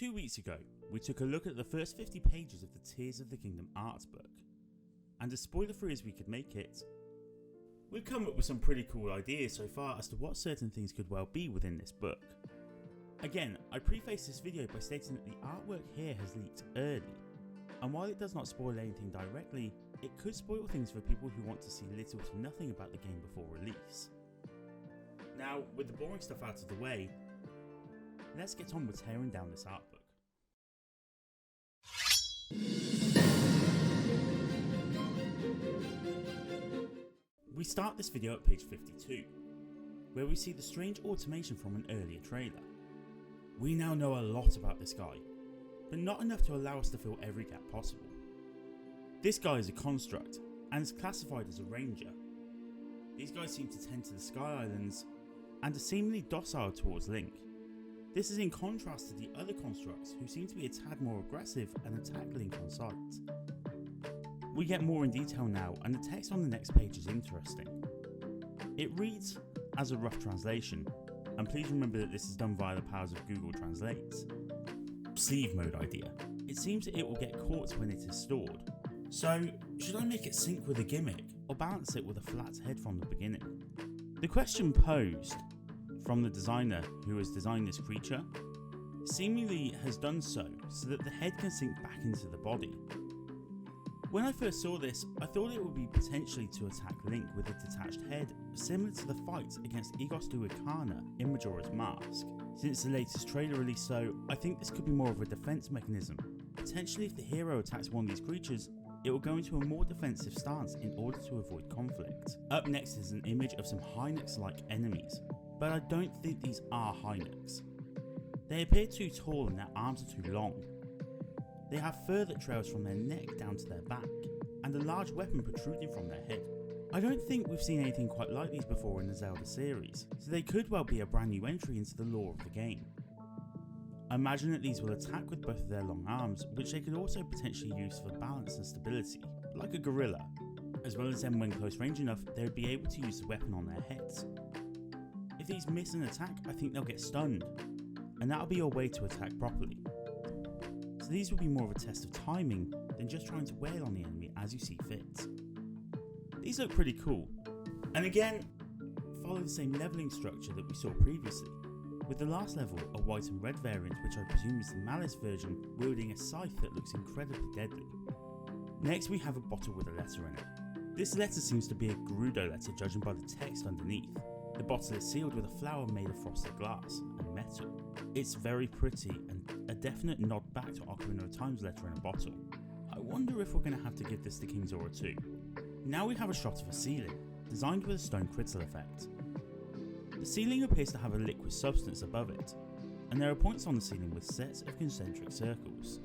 2 weeks ago, we took a look at the first 50 pages of the Tears of the Kingdom Artbook, and as spoiler-free as we could make it, we've come up with some pretty cool ideas so far as to what certain things could well be within this book. Again, I preface this video by stating that the artwork here has leaked early, and while it does not spoil anything directly, it could spoil things for people who want to see little to nothing about the game before release. Now, with the boring stuff out of the way, let's get on with tearing down this artbook. We start this video at page 52, where we see the strange automation from an earlier trailer. We now know a lot about this guy, but not enough to allow us to fill every gap possible. This guy is a construct, and is classified as a ranger. These guys seem to tend to the Sky Islands, and are seemingly docile towards Link. This is in contrast to the other constructs who seem to be a tad more aggressive and attack Link on sight. We get more in detail now, and the text on the next page is interesting. It reads as a rough translation, and please remember that this is done via the powers of Google Translate. Sleeve mode idea. It seems that it will get caught when it is stored. So, should I make it sync with a gimmick, or balance it with a flat head from the beginning? The question posed from the designer who has designed this creature seemingly has done so that the head can sink back into the body. When I first saw this, I thought it would be potentially to attack Link with a detached head, similar to the fight against Igos Duikana in Majora's Mask. Since the latest trailer release though, I think this could be more of a defense mechanism. Potentially if the hero attacks one of these creatures, it will go into a more defensive stance in order to avoid conflict. Up next is an image of some Hinox-like enemies, but I don't think these are Hinox. They appear too tall and their arms are too long. They have fur that trails from their neck down to their back, and a large weapon protruding from their head. I don't think we've seen anything quite like these before in the Zelda series, so they could well be a brand new entry into the lore of the game. I imagine that these will attack with both of their long arms, which they could also potentially use for balance and stability, like a gorilla. As well as then when close range enough, they would be able to use the weapon on their heads. If these miss an attack, I think they'll get stunned, and that'll be your way to attack properly. So these will be more of a test of timing than just trying to wail on the enemy as you see fit. These look pretty cool, and again, follow the same levelling structure that we saw previously, with the last level a white and red variant which I presume is the Malice version wielding a scythe that looks incredibly deadly. Next we have a bottle with a letter in it. This letter seems to be a Gerudo letter judging by the text underneath. The bottle is sealed with a flower made of frosted glass and metal. It's very pretty and a definite nod back to Ocarina of Time's letter in a bottle. I wonder if we're going to have to give this to King Zora too. Now we have a shot of a ceiling, designed with a stone crystal effect. The ceiling appears to have a liquid substance above it, and there are points on the ceiling with sets of concentric circles.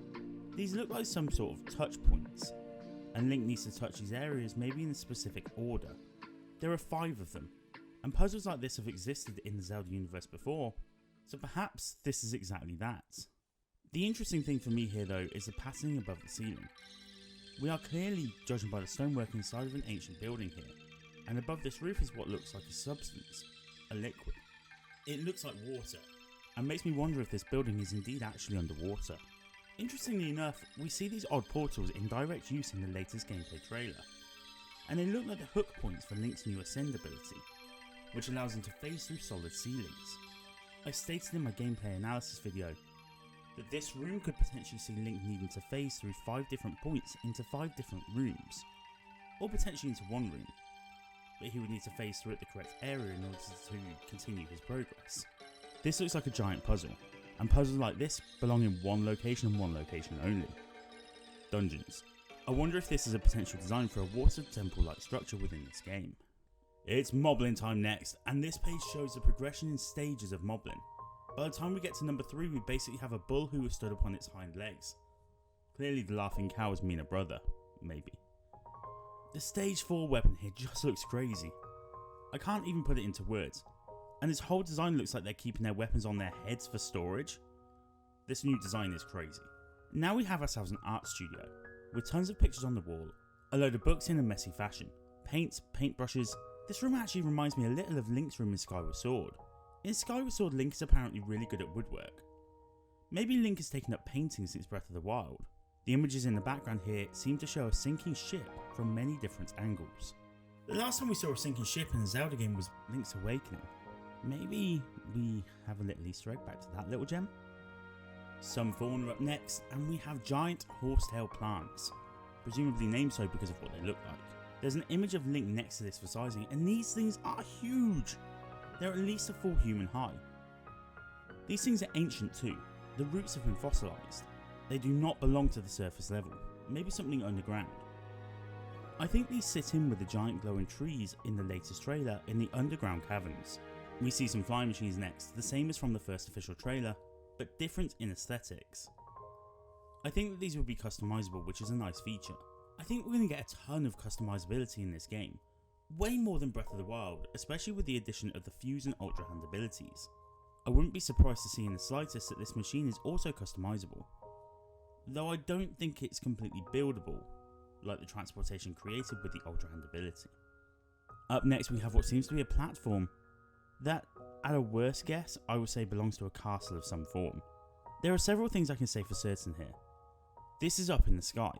These look like some sort of touch points, and Link needs to touch these areas maybe in a specific order. There are 5 of them, and puzzles like this have existed in the Zelda universe before, so perhaps this is exactly that. The interesting thing for me here though is the patterning above the ceiling. We are clearly judging by the stonework inside of an ancient building here, and above this roof is what looks like a substance, a liquid. It looks like water, and makes me wonder if this building is indeed actually underwater. Interestingly enough, we see these odd portals in direct use in the latest gameplay trailer, and they look like the hook points for Link's new Ascend ability, which allows him to phase through solid ceilings. I stated in my gameplay analysis video that this room could potentially see Link needing to phase through 5 different points into 5 different rooms, or potentially into one room, but he would need to phase through at the correct area in order to continue his progress. This looks like a giant puzzle, and puzzles like this belong in one location and one location only. Dungeons. I wonder if this is a potential design for a water temple like structure within this game. It's Moblin time next, and this page shows the progression in stages of Moblin. By the time we get to number 3, we basically have a bull who has stood up on its hind legs. Clearly the laughing cow is Mina brother, maybe. The stage 4 weapon here just looks crazy. I can't even put it into words, and this whole design looks like they're keeping their weapons on their heads for storage. This new design is crazy. Now we have ourselves an art studio, with tons of pictures on the wall, a load of books in a messy fashion, paints, paintbrushes. This room actually reminds me a little of Link's room in Skyward Sword. In Skyward Sword, Link is apparently really good at woodwork, Maybe Link has taken up painting since Breath of the Wild. The images in the background here seem to show a sinking ship from many different angles. The last time we saw a sinking ship in a Zelda game was Link's Awakening. Maybe we have a little Easter egg back to that little gem? Some fauna are up next, and we have giant horsetail plants, presumably named so because of what they look like. There's an image of Link next to this for sizing, and these things are huge! They're at least a full human high. These things are ancient too. The roots have been fossilised. They do not belong to the surface level, maybe something underground. I think these sit in with the giant glowing trees in the latest trailer in the underground caverns. We see some flying machines next, the same as from the first official trailer, but different in aesthetics. I think that these will be customisable, which is a nice feature. I think we're going to get a ton of customisability in this game, way more than Breath of the Wild, especially with the addition of the Fuse and Ultra Hand abilities. I wouldn't be surprised to see in the slightest that this machine is also customisable, though I don't think it's completely buildable, like the transportation created with the Ultra Hand ability. Up next we have what seems to be a platform that, at a worst guess, I would say belongs to a castle of some form. There are several things I can say for certain here. This is up in the sky,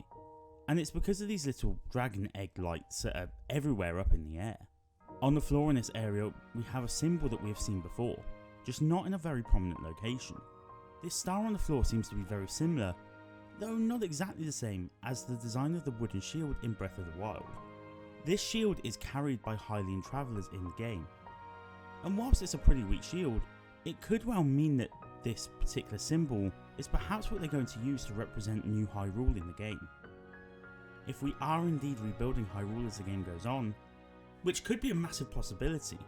and it's because of these little dragon egg lights that are everywhere up in the air. On the floor in this area we have a symbol that we have seen before, just not in a very prominent location. This star on the floor seems to be very similar, though not exactly the same, as the design of the wooden shield in Breath of the Wild. This shield is carried by Hylian travellers in the game, and whilst it's a pretty weak shield, it could well mean that this particular symbol is perhaps what they're going to use to represent New Hyrule in the game. If we are indeed rebuilding Hyrule as the game goes on, which could be a massive possibility,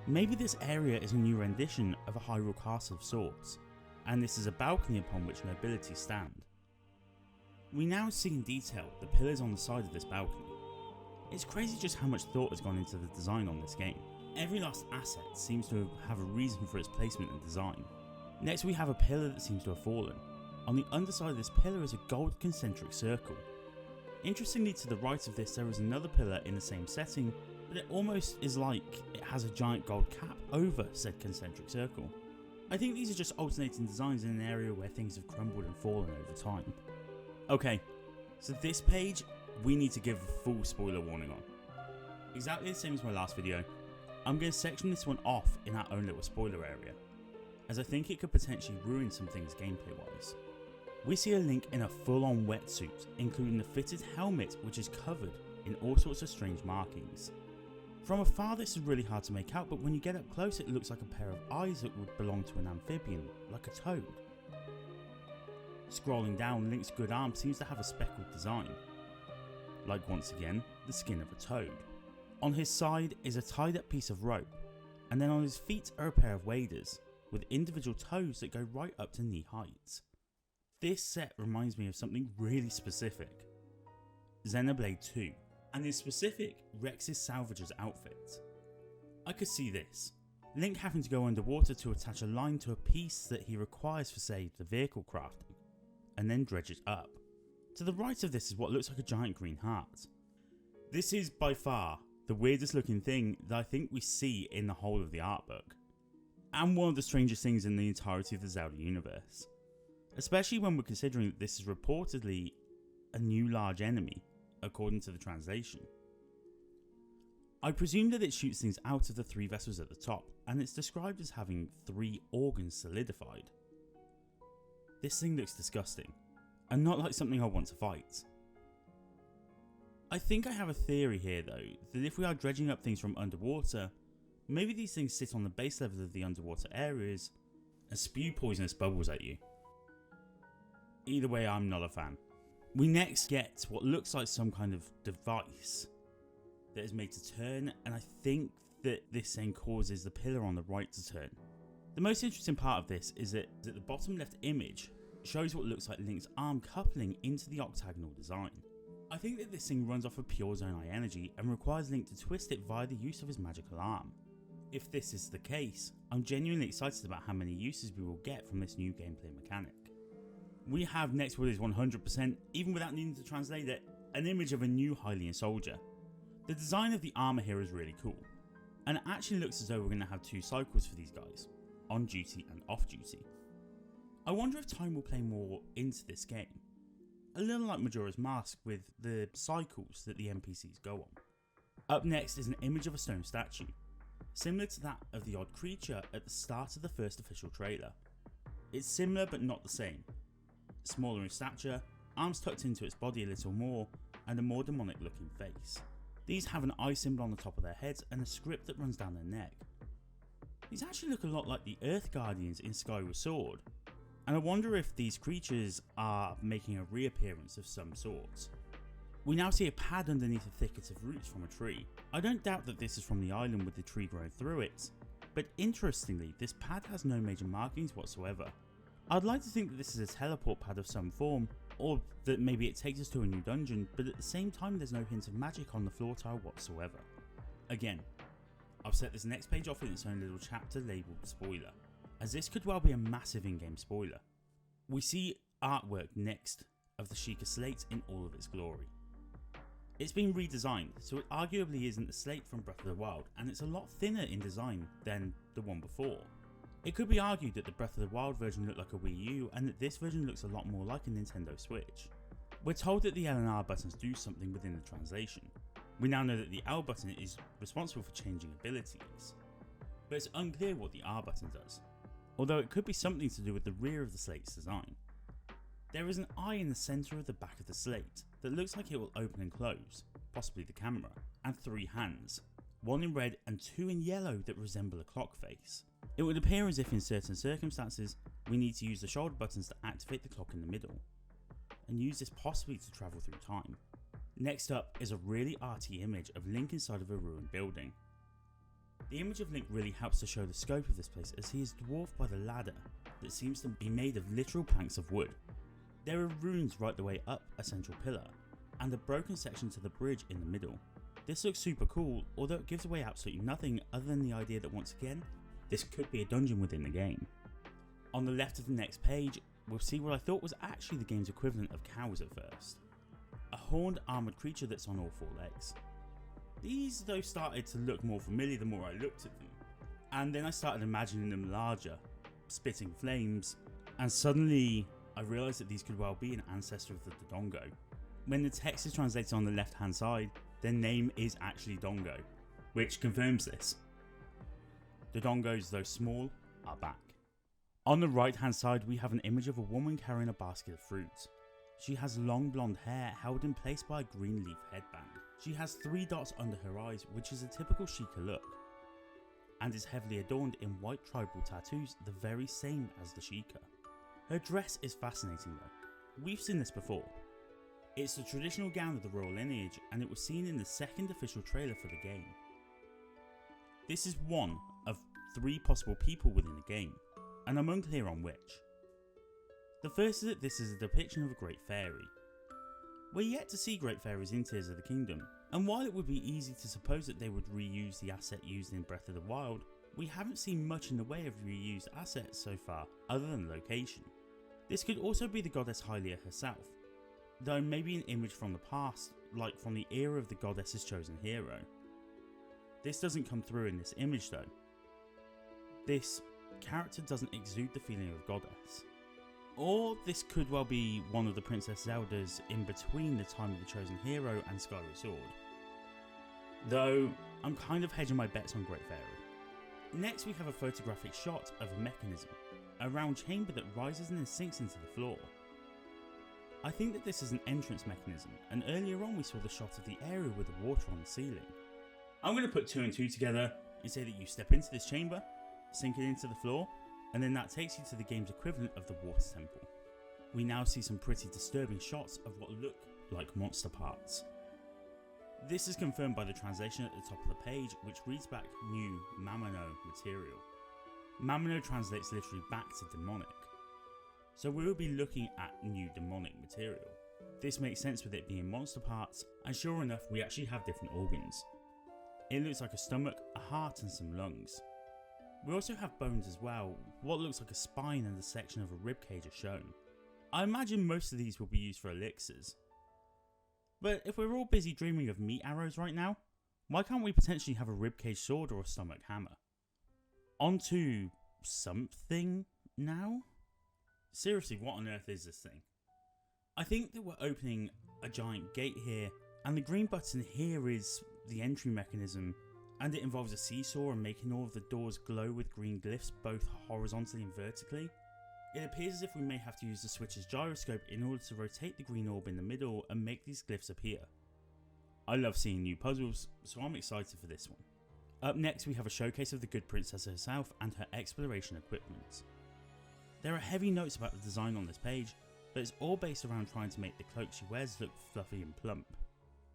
maybe this area is a new rendition of a Hyrule castle of sorts, and this is a balcony upon which nobility stand. We now see in detail the pillars on the side of this balcony. It's crazy just how much thought has gone into the design on this game. Every last asset seems to have a reason for its placement and design. Next we have a pillar that seems to have fallen. On the underside of this pillar is a gold concentric circle. Interestingly, to the right of this there is another pillar in the same setting, but it almost is like it has a giant gold cap over said concentric circle. I think these are just alternating designs in an area where things have crumbled and fallen over time. Okay, so this page we need to give a full spoiler warning on. Exactly the same as my last video, I'm going to section this one off in our own little spoiler area, as I think it could potentially ruin some things gameplay wise. We see a Link in a full on wetsuit, including the fitted helmet which is covered in all sorts of strange markings. From afar this is really hard to make out, but when you get up close it looks like a pair of eyes that would belong to an amphibian, like a toad. Scrolling down, Link's good arm seems to have a speckled design, like once again the skin of a toad. On his side is a tied up piece of rope, and then on his feet are a pair of waders, with individual toes that go right up to knee height. This set reminds me of something really specific, Xenoblade 2, and in specific Rex's Salvager's outfit. I could see this, Link having to go underwater to attach a line to a piece that he requires for, say, the vehicle crafting, and then dredge it up. To the right of this is what looks like a giant green heart. This is by far the weirdest looking thing that I think we see in the whole of the artbook, and one of the strangest things in the entirety of the Zelda universe, especially when we're considering that this is reportedly a new large enemy, according to the translation. I presume that it shoots things out of the 3 vessels at the top, and it's described as having 3 organs solidified. This thing looks disgusting, and not like something I want to fight. I think I have a theory here though, that if we are dredging up things from underwater, maybe these things sit on the base level of the underwater areas and spew poisonous bubbles at you. Either way, I'm not a fan. We next get what looks like some kind of device that is made to turn, and I think that this then causes the pillar on the right to turn. The most interesting part of this is that the bottom left image shows what looks like Link's arm coupling into the octagonal design. I think that this thing runs off of pure Zonai energy and requires Link to twist it via the use of his magical arm. If this is the case, I'm genuinely excited about how many uses we will get from this new gameplay mechanic. We have next what is 100%, even without needing to translate it, an image of a new Hylian soldier. The design of the armour here is really cool, and it actually looks as though we're going to have 2 cycles for these guys, on duty and off duty. I wonder if time will play more into this game. A little like Majora's Mask with the cycles that the NPCs go on. Up next is an image of a stone statue, similar to that of the odd creature at the start of the first official trailer. It's similar but not the same. Smaller in stature, arms tucked into its body a little more, and a more demonic looking face. These have an eye symbol on the top of their heads and a script that runs down their neck. These actually look a lot like the Earth Guardians in Skyward Sword, and I wonder if these creatures are making a reappearance of some sort. We now see a pad underneath a thicket of roots from a tree. I don't doubt that this is from the island with the tree growing through it, but interestingly this pad has no major markings whatsoever. I'd like to think that this is a teleport pad of some form, or that maybe it takes us to a new dungeon, but at the same time there's no hint of magic on the floor tile whatsoever. Again, I've set this next page off in its own little chapter labelled spoiler, as this could well be a massive in-game spoiler. We see artwork next of the Sheikah slate in all of its glory. It's been redesigned, so it arguably isn't the slate from Breath of the Wild, and it's a lot thinner in design than the one before. It could be argued that the Breath of the Wild version looked like a Wii U and that this version looks a lot more like a Nintendo Switch. We're told that the L and R buttons do something within the translation. We now know that the L button is responsible for changing abilities, but it's unclear what the R button does, although it could be something to do with the rear of the slate's design. There is an eye in the centre of the back of the slate that looks like it will open and close, possibly the camera, and 3 hands, 1 in red and 2 in yellow that resemble a clock face. It would appear as if in certain circumstances we need to use the shoulder buttons to activate the clock in the middle, and use this possibly to travel through time. Next up is a really arty image of Link inside of a ruined building. The image of Link really helps to show the scope of this place, as he is dwarfed by the ladder that seems to be made of literal planks of wood. There are runes right the way up a central pillar, and a broken section to the bridge in the middle. This looks super cool, although it gives away absolutely nothing other than the idea that once again, this could be a dungeon within the game. On the left of the next page, we'll see what I thought was actually the game's equivalent of cows at first. A horned armoured creature that's on all 4 legs. These though started to look more familiar the more I looked at them, and then I started imagining them larger, spitting flames, and suddenly I realised that these could well be an ancestor of the Dodongo. When the text is translated on the left hand side, their name is actually Dongo, which confirms this. Dodongos, though small, are back. On the right hand side we have an image of a woman carrying a basket of fruit. She has long blonde hair held in place by a green leaf headband. She has 3 dots under her eyes, which is a typical Sheikah look, and is heavily adorned in white tribal tattoos, the very same as the Sheikah. Her dress is fascinating though. We've seen this before. It's the traditional gown of the royal lineage, and it was seen in the second official trailer for the game. This is one of 3 possible people within the game, and I'm unclear on which. The first is that this is a depiction of a great fairy. We're yet to see great fairies in Tears of the Kingdom, and while it would be easy to suppose that they would reuse the asset used in Breath of the Wild, we haven't seen much in the way of reused assets so far, other than location. This could also be the goddess Hylia herself, though maybe an image from the past, like from the era of the goddess's chosen hero. This doesn't come through in this image though. This character doesn't exude the feeling of goddess. Or this could well be one of the Princess Zeldas in between the time of the chosen hero and Skyward Sword. Though I'm kind of hedging my bets on Great Fairy. Next we have a photographic shot of a mechanism, a round chamber that rises and then sinks into the floor. I think that this is an entrance mechanism, and earlier on we saw the shot of the area with the water on the ceiling. I'm going to put 2 and 2 together and say that you step into this chamber, sink it into the floor, and then that takes you to the game's equivalent of the water temple. We now see some pretty disturbing shots of what look like monster parts. This is confirmed by the translation at the top of the page, which reads back new Mamano material. Mamano translates literally back to demonic, so we will be looking at new demonic material. This makes sense with it being monster parts, and sure enough we actually have different organs. It looks like a stomach, a heart and some lungs. We also have bones as well. What looks like a spine and a section of a ribcage are shown. I imagine most of these will be used for elixirs. But if we're all busy dreaming of meat arrows right now, why can't we potentially have a ribcage sword or a stomach hammer? On to something now? Seriously, what on earth is this thing? I think that we're opening a giant gate here, and the green button here is the entry mechanism, and it involves a seesaw and making all of the doors glow with green glyphs both horizontally and vertically. It appears as if we may have to use the Switch's gyroscope in order to rotate the green orb in the middle and make these glyphs appear. I love seeing new puzzles, so I'm excited for this one. Up next we have a showcase of the Good Princess herself and her exploration equipment. There are heavy notes about the design on this page, but it's all based around trying to make the cloak she wears look fluffy and plump.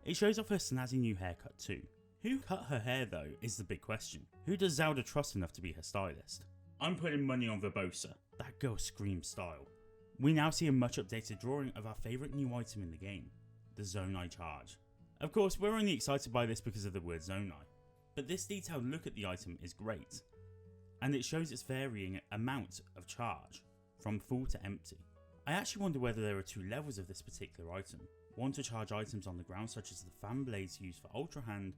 It shows off her snazzy new haircut too. Who cut her hair though is the big question. Who does Zelda trust enough to be her stylist? I'm putting money on Verbosa. That girl screams style. We now see a much updated drawing of our favourite new item in the game, the Zonai charge. Of course, we're only excited by this because of the word Zonai, but this detailed look at the item is great, and it shows its varying amount of charge, from full to empty. I actually wonder whether there are two levels of this particular item, one to charge items on the ground such as the fan blades used for Ultra Hand,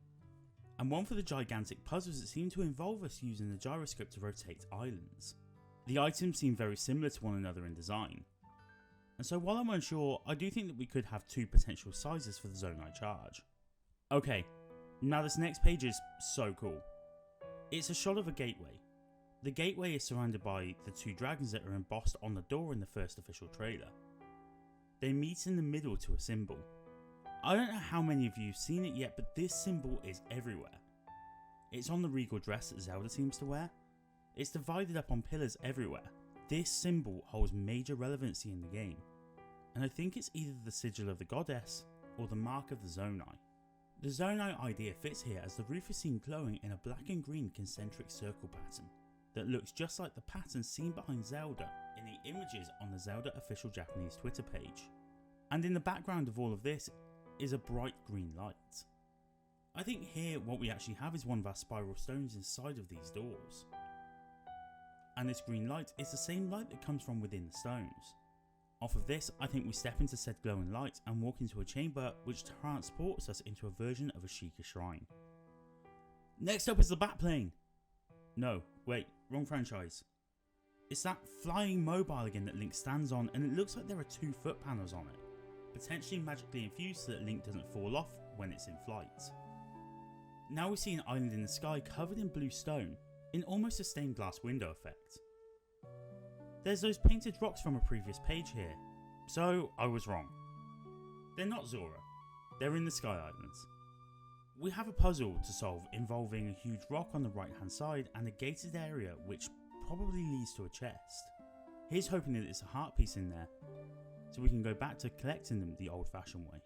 and one for the gigantic puzzles that seem to involve us using the gyroscope to rotate islands. The items seem very similar to one another in design, and so while I'm unsure, I do think that we could have two potential sizes for the Zonai charge. Okay, now this next page is so cool. It's a shot of a gateway. The gateway is surrounded by the two dragons that are embossed on the door in the first official trailer. They meet in the middle to a symbol. I don't know how many of you have seen it yet, but this symbol is everywhere. It's on the regal dress that Zelda seems to wear. It's divided up on pillars everywhere. This symbol holds major relevancy in the game, and I think it's either the sigil of the goddess or the mark of the Zonai. The Zonai idea fits here as the roof is seen glowing in a black and green concentric circle pattern that looks just like the pattern seen behind Zelda in the images on the Zelda official Japanese Twitter page. And in the background of all of this is a bright green light. I think here what we actually have is one of our spiral stones inside of these doors. And this green light is the same light that comes from within the stones. Off of this, I think we step into said glowing light and walk into a chamber which transports us into a version of a Sheikah shrine. Next up is the Batplane! No, wait, wrong franchise. It's that flying mobile again that Link stands on, and it looks like there are 2 foot panels on it, potentially magically infused so that Link doesn't fall off when it's in flight. Now we see an island in the sky covered in blue stone, in almost a stained glass window effect. There's those painted rocks from a previous page here, so I was wrong. They're not Zora, they're in the Sky Islands. We have a puzzle to solve involving a huge rock on the right hand side and a gated area which probably leads to a chest. Here's hoping that it's a heart piece in there, so we can go back to collecting them the old fashioned way.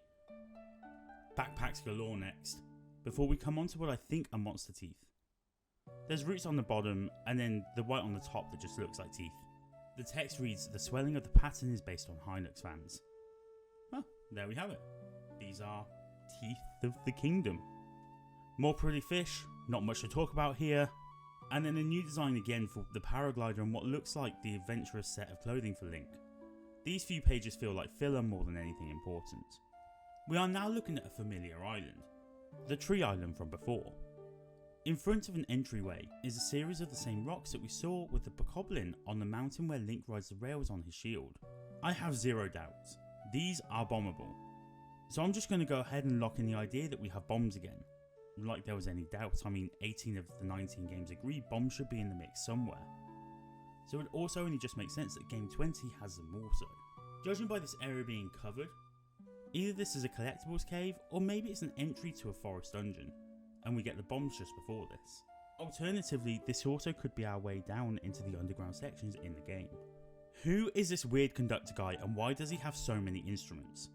Backpacks galore next, before we come on to what I think are monster teeth. There's roots on the bottom and then the white on the top that just looks like teeth. The text reads, the swelling of the pattern is based on Hinox fans. Well, there we have it. These are teeth of the kingdom. More pretty fish, not much to talk about here. And then a new design again for the paraglider and what looks like the adventurous set of clothing for Link. These few pages feel like filler more than anything important. We are now looking at a familiar island, the tree island from before. In front of an entryway is a series of the same rocks that we saw with the bokoblin on the mountain where Link rides the rails on his shield. I have zero doubts. These are bombable. So I'm just going to go ahead and lock in the idea that we have bombs again. Like there was any doubt, I mean 18 of the 19 games agree bombs should be in the mix somewhere. So it also only just makes sense that game 20 has them also. Judging by this area being covered, either this is a collectibles cave or maybe it's an entry to a forest dungeon, and we get the bombs just before this. Alternatively, this also could be our way down into the underground sections in the game. Who is this weird conductor guy and why does he have so many instruments?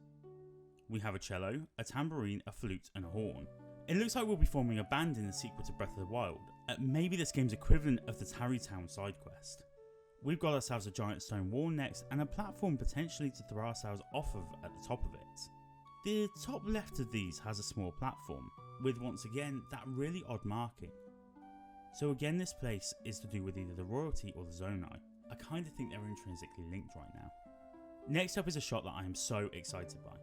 We have a cello, a tambourine, a flute and a horn. It looks like we'll be forming a band in the sequel to Breath of the Wild, maybe this game's equivalent of the Tarry Town side quest. We've got ourselves a giant stone wall next and a platform potentially to throw ourselves off of at the top of it. The top left of these has a small platform, with once again that really odd marking. So again this place is to do with either the royalty or the Zonai. I kind of think they're intrinsically linked right now. Next up is a shot that I am so excited by.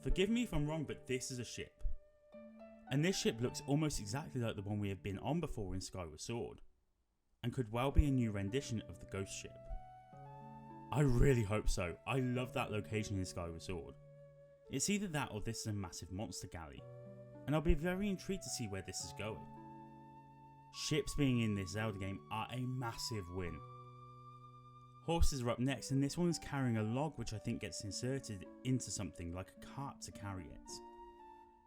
Forgive me if I'm wrong, but this is a ship. And this ship looks almost exactly like the one we have been on before in Skyward Sword, and could well be a new rendition of the ghost ship. I really hope so. I love that location in Skyward Sword. It's either that or this is a massive monster galley, and I'll be very intrigued to see where this is going. Ships being in this Zelda game are a massive win. Horses are up next, and this one is carrying a log which I think gets inserted into something like a cart to carry it.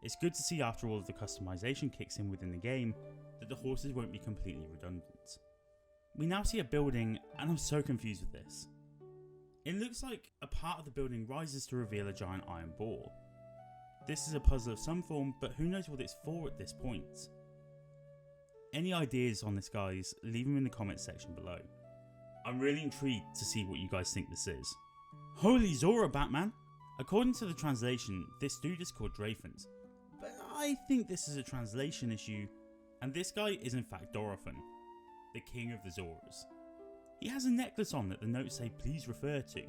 It's good to see after all of the customization kicks in within the game that the horses won't be completely redundant. We now see a building, and I'm so confused with this. It looks like a part of the building rises to reveal a giant iron ball. This is a puzzle of some form, but who knows what it's for at this point. Any ideas on this, guys, leave them in the comments section below. I'm really intrigued to see what you guys think this is. Holy Zora, Batman! According to the translation, this dude is called Dreyfus, but I think this is a translation issue, and this guy is in fact Dorothan, the king of the Zoras. He has a necklace on that the notes say please refer to,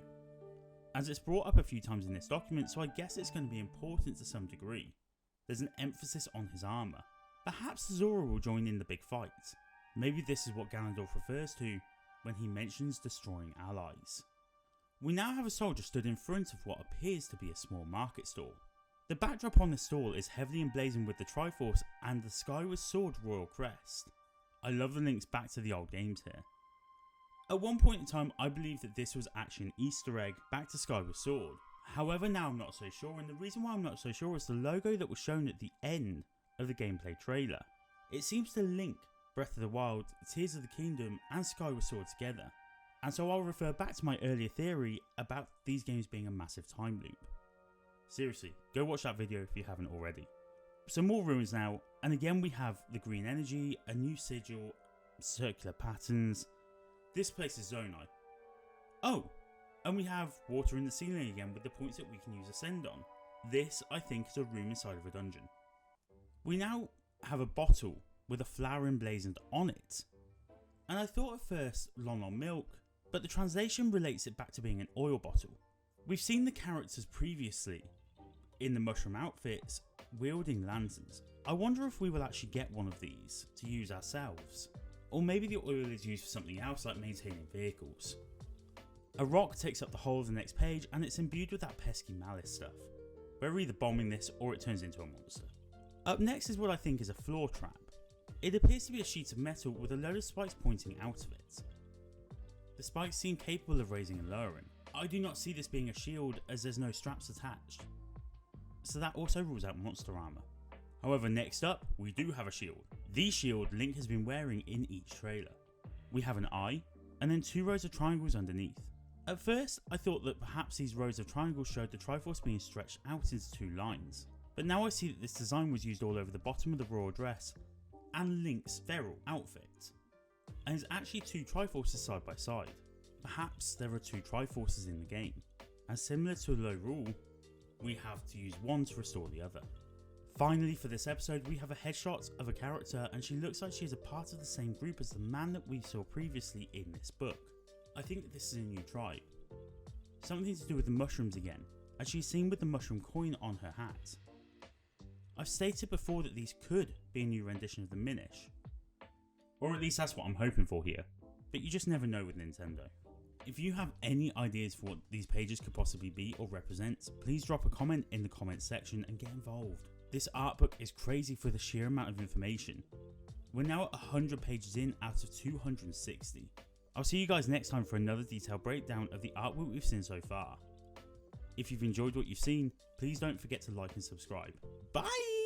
as it's brought up a few times in this document, so I guess it's going to be important to some degree. There's an emphasis on his armour. Perhaps Zora will join in the big fight. Maybe this is what Ganondorf refers to when he mentions destroying allies. We now have a soldier stood in front of what appears to be a small market stall. The backdrop on the stall is heavily emblazoned with the Triforce and the Skyward Sword royal crest. I love the links back to the old games here. At one point in time, I believed that this was actually an Easter egg back to Skyward Sword. However, now I'm not so sure, and the reason why I'm not so sure is the logo that was shown at the end of the gameplay trailer. It seems to link Breath of the Wild, Tears of the Kingdom and Skyward Sword together, and so I'll refer back to my earlier theory about these games being a massive time loop. Seriously, go watch that video if you haven't already. Some more ruins now, and again we have the green energy, a new sigil, circular patterns. This place is Zonai. Oh, and we have water in the ceiling again with the points that we can use Ascend on. This, I think, is a room inside of a dungeon. We now have a bottle with a flower emblazoned on it. And I thought at first Lon Lon milk, but the translation relates it back to being an oil bottle. We've seen the characters previously in the mushroom outfits wielding lanterns. I wonder if we will actually get one of these to use ourselves. Or maybe the oil is used for something else like maintaining vehicles. A rock takes up the whole of the next page and it's imbued with that pesky malice stuff. We're either bombing this or it turns into a monster. Up next is what I think is a floor trap. It appears to be a sheet of metal with a load of spikes pointing out of it. The spikes seem capable of raising and lowering. I do not see this being a shield as there's no straps attached, so that also rules out monster armour. However, next up we do have a shield. The shield Link has been wearing in each trailer. We have an eye and then two rows of triangles underneath. At first I thought that perhaps these rows of triangles showed the Triforce being stretched out into two lines, but now I see that this design was used all over the bottom of the royal dress and Link's feral outfit, and is actually two Triforces side by side. Perhaps there are two Triforces in the game, and similar to Low Rule, we have to use one to restore the other. Finally, for this episode, we have a headshot of a character and she looks like she is a part of the same group as the man that we saw previously in this book. I think that this is a new tribe. Something to do with the mushrooms again, as she's seen with the mushroom coin on her hat. I've stated before that these could be a new rendition of the Minish, or at least that's what I'm hoping for here, but you just never know with Nintendo. If you have any ideas for what these pages could possibly be or represent, please drop a comment in the comments section and get involved. This art book is crazy for the sheer amount of information. We're now at 100 pages in out of 260. I'll see you guys next time for another detailed breakdown of the artwork we've seen so far. If you've enjoyed what you've seen, please don't forget to like and subscribe. Bye!